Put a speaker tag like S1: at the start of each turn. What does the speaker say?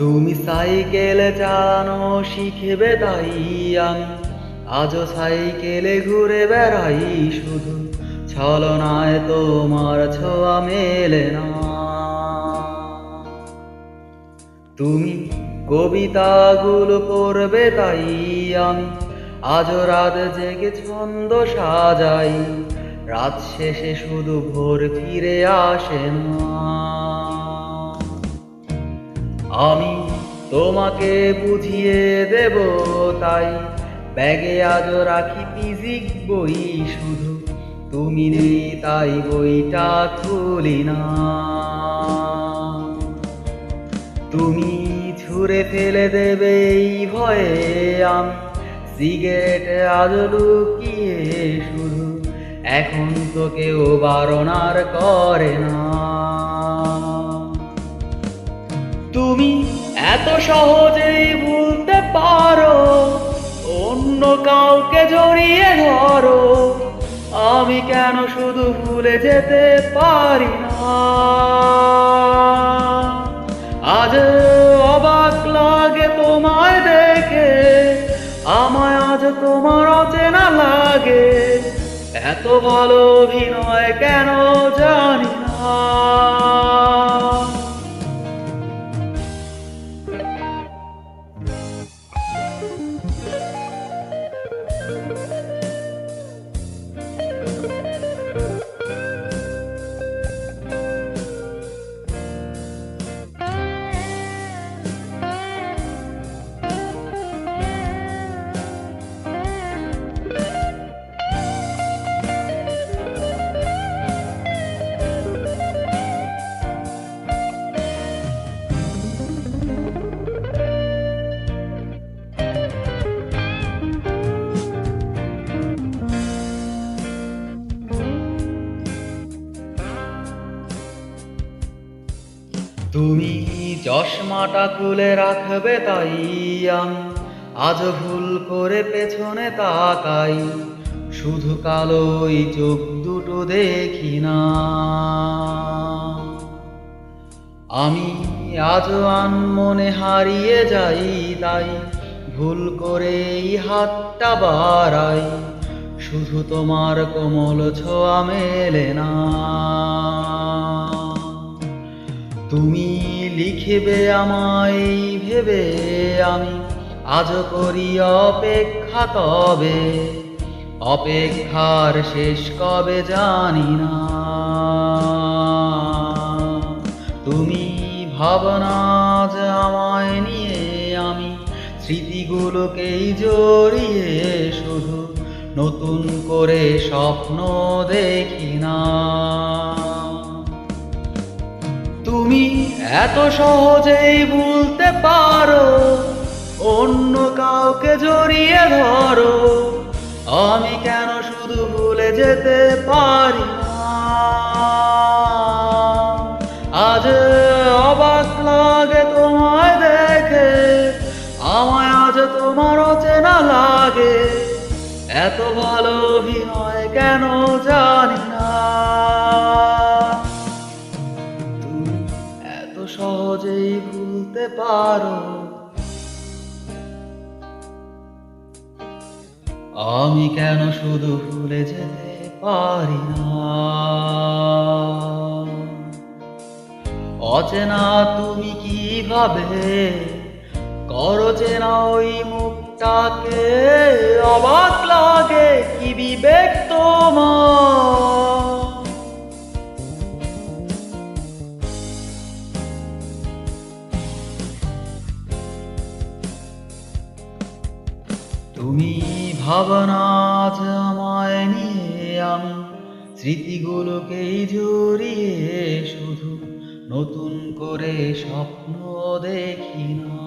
S1: তুমি সাইকেলে চালানো শিখবে তাই আমি আজও সাইকেলে ঘুরে বেড়াই শুধু ছলনায় তোমার ছোঁয়া মেলে না। তুমি কবিতাগুলো পড়বে তাই আমি আজও রাত জেগে ছন্দ সাজাই, রাত শেষে শুধু ভোর ফিরে আসে না। আমি তোমাকে বুঝিয়ে দেব তাই ব্যাগে আজও রাখি ফিজিক বই, শুধু তুমি নেই তাই বইটা খুলি না। তুমি ছুঁড়ে ফেলে দেবে এই ভয়ে আমি সিগারেট আজও লুকিয়ে শুধু এখন তো কেউ বারণ আর করে না। তুমি এত সহজেই ভুলতে পারো অন্য কাউকে জড়িয়ে ধরো, আমি কেন শুধু ভুলে যেতে পারি না। আজ অবাক লাগে তোমায় দেখে, আমায় আজ তোমার অচেনা লাগে, এত ভালো অভিনয় কেন জানি না। তুমি চশমাটা খুলে রাখবে তাই আমি আজ ভুল করে পেছনে তাকাই, শুধু কালোই চোখ দুটো দেখি না। আমি আজও আনমনে হারিয়ে যাই তাই ভুল করে এই হাতটা বাড়াই, শুধু তোমার কোমল ছোঁয়া মেলে না। তুমি লিখবে আমায় ভেবে আমি আজও করি অপেক্ষা, তবে অপেক্ষার শেষ কবে জানি না। তুমি ভাবনা যে আমায় নিয়ে আমি স্মৃতিগুলোকেই জড়িয়ে শুধু নতুন করে স্বপ্ন দেখি না। তুমি এত সহজেই ভুলতে পারো অন্য কাউকে জড়িয়ে ধরো, আমি কেন শুধু ভুলে যেতে পারি না। আজ অবাক লাগে তোমায় দেখে, আমায় আজ তোমার অচেনা লাগে, এত ভালো অভিনয় কেন জানি না। সহজেই ভুলতে পারো, আমি কেন শুধু ভুলে যেতে পারি না। অচেনা তুমি কিভাবে করো চেনা ওই মুখটাকে, অবাক লাগে কি বিবেক তোমার। তুমি ভাবনা যে আমায় নিয়ে আমি স্মৃতিগুলোকেই জড়িয়ে শুধু নতুন করে স্বপ্ন দেখি না।